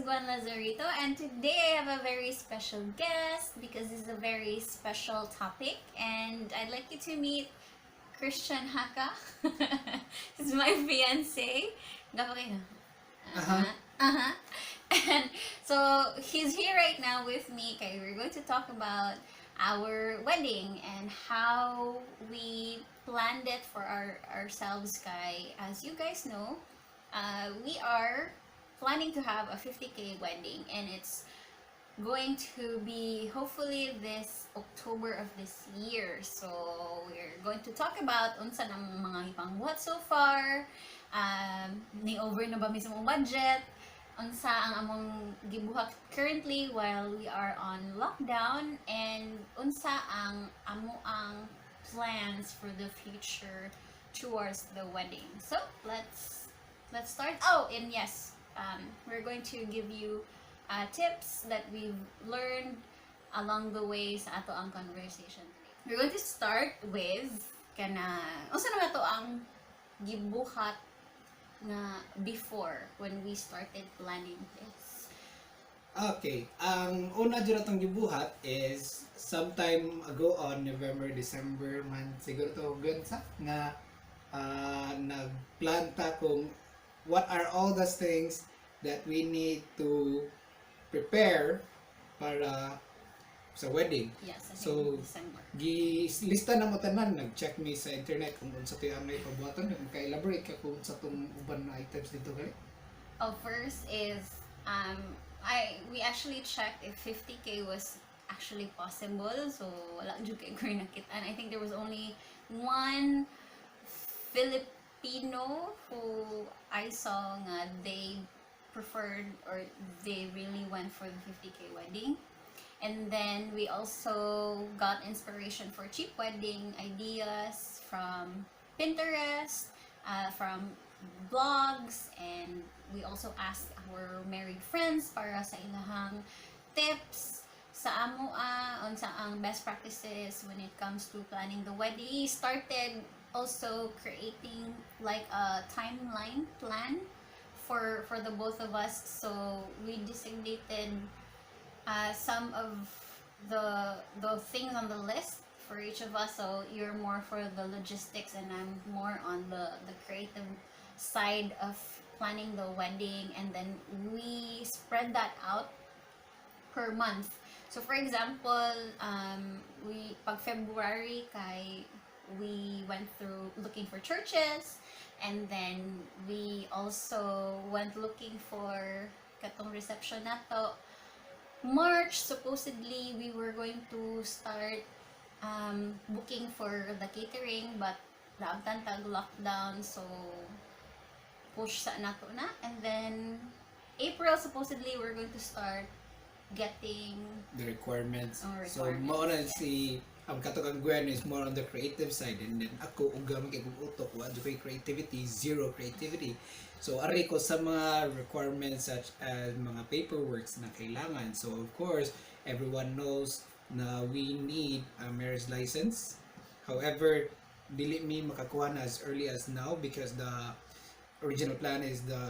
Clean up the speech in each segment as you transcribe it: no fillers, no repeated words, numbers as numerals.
Gwen Lazarito, and today I have a very special guest because this is a very special topic, and I'd like you to meet Christian Jaca. He's my fiance. Gapa kayo? Uh-huh. Uh-huh. And so he's here right now with me. Okay, we're going to talk about our wedding and how we planned it for ourselves, Kai. As you guys know, we are planning to have a 50K wedding, and it's going to be hopefully this October of this year. So we're going to talk about unsa ng mga ipangbuhat so far, ni over na ba mismo ang budget, unsa ang among gibuhat currently while we are on lockdown, and unsa ang ang plans for the future towards the wedding. So let's start. Oh, and yes, we're going to give you tips that we've learned along the way sa ato ang conversation today. We're going to start with unsa naman to ang gibuhat na before when we started planning this. Okay, ang una dyan natong gibuhat is sometime ago on November, December man siguro to gansa nga nagplanta kung what are all those things that we need to prepare para sa wedding. Yes, I think So, December. Lista na mo tanan, nag-check me sa internet kung unsa to'y ang may pabuhatan, nagka-elaborate ka kung sa tong uban na items dito kay. Oh, first is we actually checked if 50K was actually possible. So wala jud kay ko nakitaan. I think there was only one Filipino who I saw nga they preferred or they really went for the 50K wedding. And then we also got inspiration for cheap wedding ideas from Pinterest, from blogs, and we also asked our married friends para sa ilahang tips sa amoa on sa ang best practices when it comes to planning the wedding. We started also creating like a timeline plan for the both of us. So we designated some of the things on the list for each of us. So you're more for the logistics and I'm more on the creative side of planning the wedding, and then we spread that out per month. So for example, we pag February kay we went through looking for churches, and then we also went looking for katong reception nato. March, supposedly we were going to start booking for the catering, but naabtan tag lockdown, so push sa nato na. And then April, supposedly we're going to start getting The requirements. So requirements, mao na yes. si ang katong Gwen is more on the creative side, and then ako ug gamay kay kung utok wa jud kay creativity, zero creativity. So ari ko sa mga requirements such as mga paperworks na kailangan. So of course, everyone knows na we need a marriage license. However, dili mi makakuha na as early as now because the original plan is the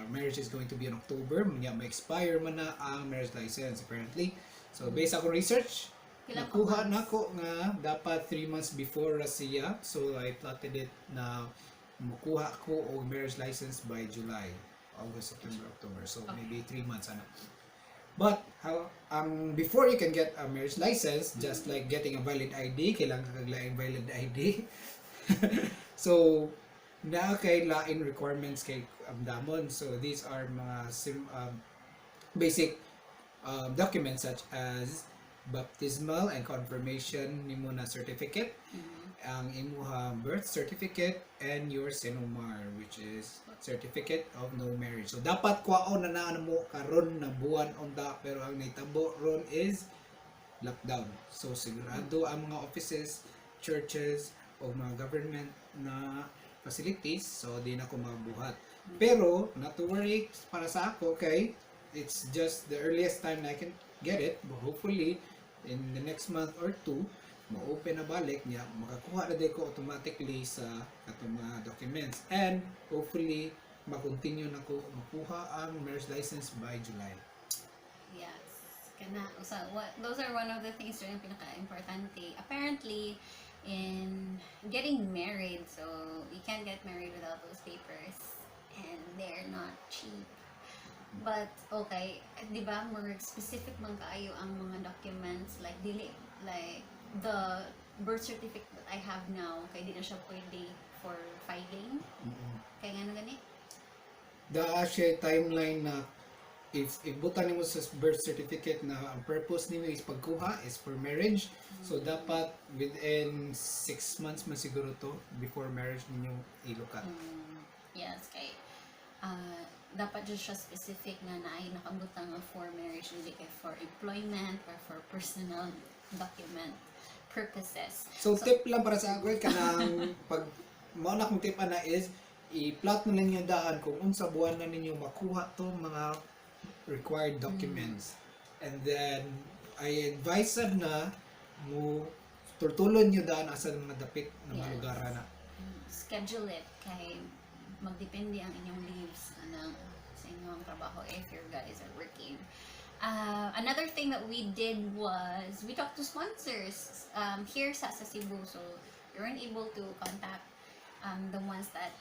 marriage is going to be in October. Ma-expire man na ang marriage license apparently. So based ako research, Ilang nakuha months? na ko nga dapat 3 months before siya. So I plotted it na makuha ko og marriage license by July, August, September, October. So Okay. maybe 3 months ana. But how before you can get a marriage license, just like getting a valid ID, kailangan ka kaglaing valid ID. So na kay lain requirements kay damon. So these are mga basic documents such as baptismal and confirmation nimo na certificate, ang imuha birth certificate, and your sinumar, which is certificate of no marriage. So dapat kwaon na mo karon na buwan onda, pero ang nitabo ron is lockdown. So sigurado ang mga offices, churches o mga government na facilities, so di na ko mabuhat. Pero not to worry para sa ako, okay, it's just the earliest time na I can get it, but hopefully in the next month or two ma-open na balik niya, makakuha na din ko automatically sa atong mga documents, and hopefully makontinue na ko makuha ang marriage license by July. Yes. Kana, those are one of the things na pinaka-importante. Apparently, in getting married, so you can't get married without those papers. And they're not cheap. But, okay, di ba, more specific man kaayo ang mga documents, like, the birth certificate that I have now, kaya di na siya pwede for filing. Kaya nga na gani? Siya timeline na if butan nimo sa birth certificate na ang purpose nimo is pagkuha is for marriage, so dapat within 6 months man siguro to before marriage ninyo ilukat. Yes, kay dapat dyan siya specific na naay nakabutang nga for marriage, hindi kay for employment or for personal document purposes. So tip lang para sa ako kanang pag mao na kong tip ana is i-plot na lang yung daan kung unsa buwan na ninyo makuha to mga required documents. And then I advise sad na mo tutulon nyo daan asa mga dapit na mga lugar na. Schedule it kay magdepende ang inyong leaves sa inyong trabaho if your guys are working. Another thing that we did was we talked to sponsors here sa Cebu, so we weren't able to contact the ones that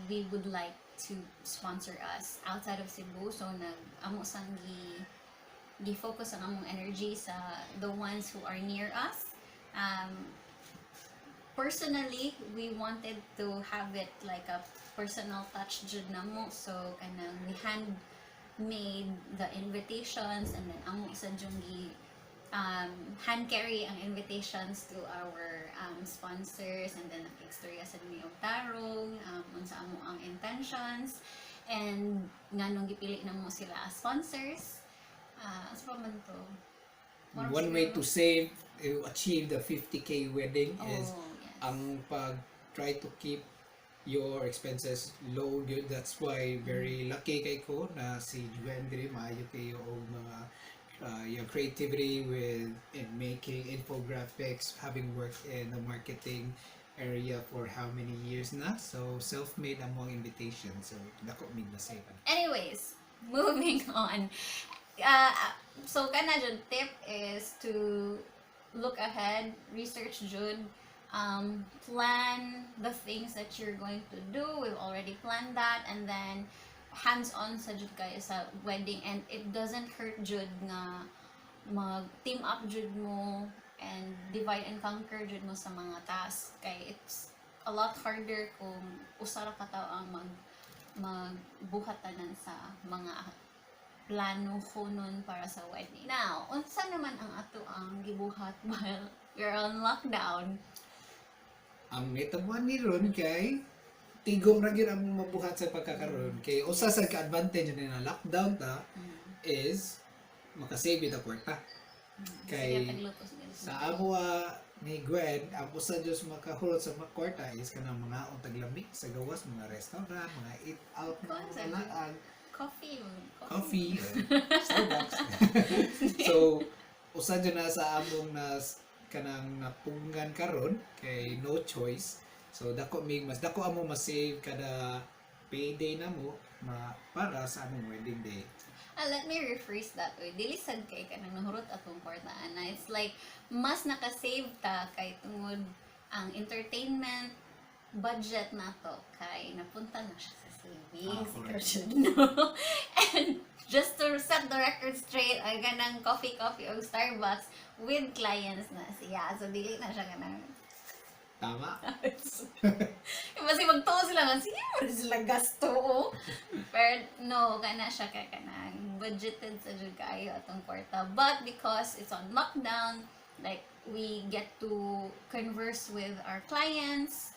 we would like to sponsor us outside of Cebu, so amo sang gi-focus ang among energy sa the ones who are near us. Personally, we wanted to have it like a personal touch jud namo, so kanang we handmade the invitations, and then amo sa jungi hand carry ang invitations to our sponsors, and then nag-istorya sa ni og tarong unsa amo ang intentions, and nganong gipili namo sila as sponsors. Sa man to, one way to save to achieve the 50K wedding is yes, ang try to keep your expenses low. That's why very lucky kay ko na si Gwen diri maayo kayo og mga your creativity in making infographics, having worked in the marketing area for how many years na, so self-made among invitation, so dako mig na save. Anyways, moving on. So kana jud tip is to look ahead, research jud, plan the things that you're going to do. We've already planned that, and then hands-on sa jud kayo sa wedding, and it doesn't hurt jud nga mag-team up jud mo and divide and conquer jud mo sa mga tasks, kay it's a lot harder kung usara ka tao ang magbuhatanan sa mga plano kunon para sa wedding. Now, unsa naman ang ato ang gibuhat while we're on lockdown? Ang nitabuan ni ron kay tigom ra gyud ang mabuhat sa pagkakaroon, kay usa sa ka-advantage na lockdown ta is makasave ta kwarta. Kay sa amo ni Gwen, ang usa Diyos makahulot sa mga kwarta is kanang mga taglamig sa gawas, mga restaurant, mga eat out, mga coffee, Starbucks. So usa dyan na sa among kanang napungan karon kay no choice. So dako amo ma-save kada payday na mo para sa among wedding day. Let me rephrase that way. Dili sad kay kanang nahurot atong kwartaan na it's like mas nakasave ta kay tungod ang entertainment budget nato kay napunta na siya sa savings. No? And just to set the record straight, ay ganang coffee o Starbucks with clients na siya. So dili na siya kanang Tama. Kasi magtuo sila nga, sige mo rin sila gasto. Pero no, kana siya ka kanang budgeted sa jud kaayo atong kwarta. But because it's on lockdown, like we get to converse with our clients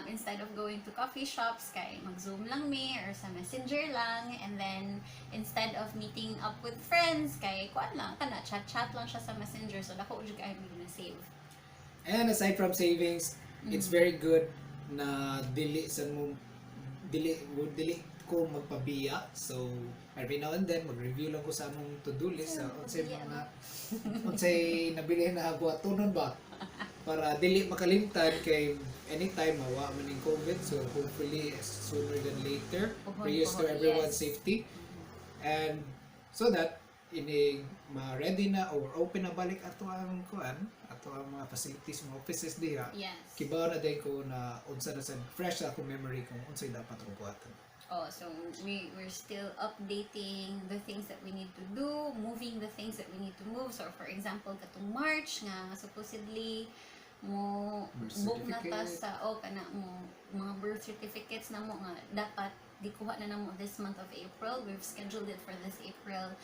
instead of going to coffee shops, kay mag-Zoom lang mi or sa Messenger lang, and then instead of meeting up with friends, kay kuan lang kana chat lang siya sa Messenger, so dako jud kaayo mi na save. And aside from savings, it's very good na dili ko magpabiya. So every now and then mag-review lang ko sa among to-do list sa unsay nabili na buhatonon ba. para dili makalimtan kay anytime mawa man yung COVID, so hopefully sooner than later, prayers to everyone's yes. safety, and so that ini ma-ready na or open na balik ato ang kuan, ato ang mga facilities, mga offices diha. Yes. Kibaw na din ko na unsa na sad fresh ako memory kung unsay dapat kong buhatan. Oh, so we're still updating the things that we need to do, moving the things that we need to move. So for example, katong March nga supposedly mo Birth book na ta certificate. sa kana mo mga birth certificates na mo nga dapat dikuha na namo this month of April. We've scheduled it for this April.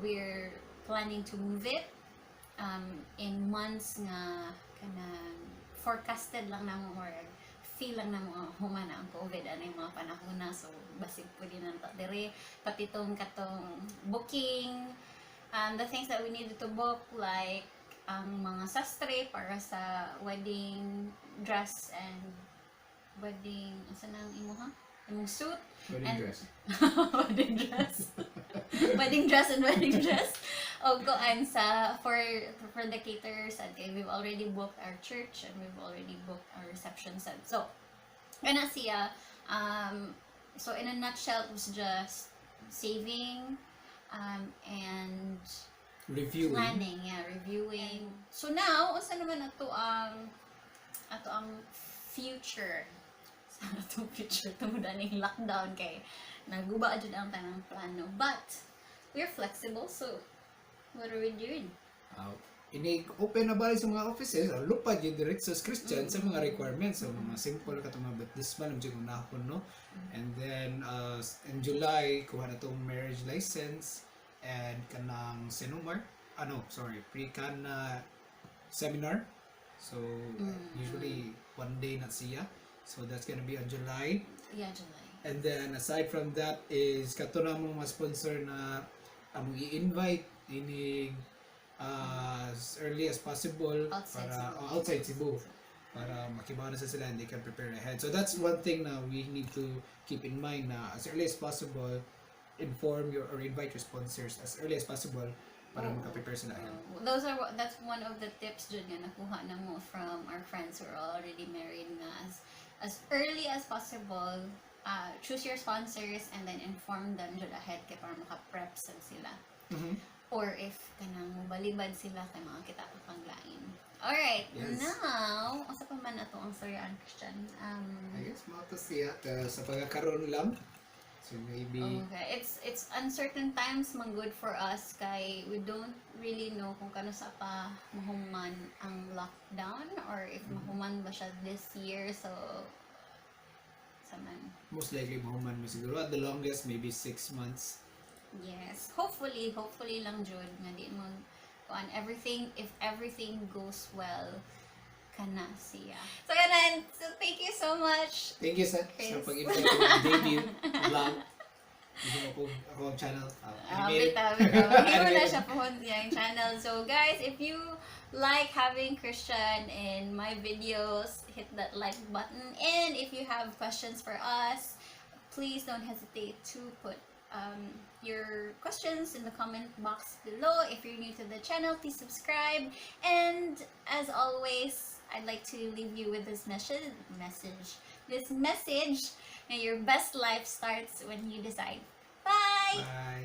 We're planning to move it in months nga kanang forecasted lang namo or feel lang namo humana ang COVID anay mga panahon na, so basig pwede na ta dire pati katong booking, the things that we needed to book like ang mga sastre para sa wedding dress and wedding asa nang imuha imong suit Wedding and dress. wedding dress wedding dress and wedding dress o kuan sa for the caterers, and we've already booked our church and we've already booked our reception set. So kana siya so in a nutshell it was just saving and Reviewing. planning, reviewing. So now, unsa naman ato ang future? Sa atong future tungod aning lockdown kay naguba jud ang tanang plano. But we're flexible, so what are we doing? Ini-open na balik sa mga offices, lupad yung diretso sa Christian sa mga requirements, so mga simple ka mga baptismal, yung nahon, no? And then, in July, kuha na itong marriage license, and kanang pre-can seminar. So, usually, one day na siya. So, that's gonna be on July. Yeah, July. And then, aside from that is, kato na mga sponsor na among i-invite ini as early as possible Outside para Cebu. Outside Cebu para makibaw na sa sila and they can prepare ahead. So that's one thing na we need to keep in mind na as early as possible inform your or invite your sponsors as early as possible para maka-prepare sila ahead. That's one of the tips jud nga nakuha na mo from our friends who are already married nga as early as possible choose your sponsors and then inform them jud ahead kay para maka-prep sila. Or if kanang mobalibad sila kay mga kita pa panglain. Alright, Yes. now asa pa man ato ang storyan Christian? I guess mga to siya sa pagkakaroon lang. So maybe Okay, it's uncertain times man good for us kay we don't really know kung kano sa pa mahuman ang lockdown or if mahuman ba siya this year, so sa man. most likely mahuman mo siguro at the longest maybe 6 months. Yes, hopefully lang jud nga di mo kuan if everything goes well kana siya. So kanan, so thank you so much. Thank you sa Chris. pag-invite ko ng debut vlog. Ako ang channel. Bitaw. Hindi mo na siya pohon yung channel. So guys, if you like having Christian in my videos, hit that like button. And if you have questions for us, please don't hesitate to put your questions in the comment box below. If you're new to the channel, please subscribe. And as always, I'd like to leave you with this message. That your best life starts when you decide. Bye! Bye.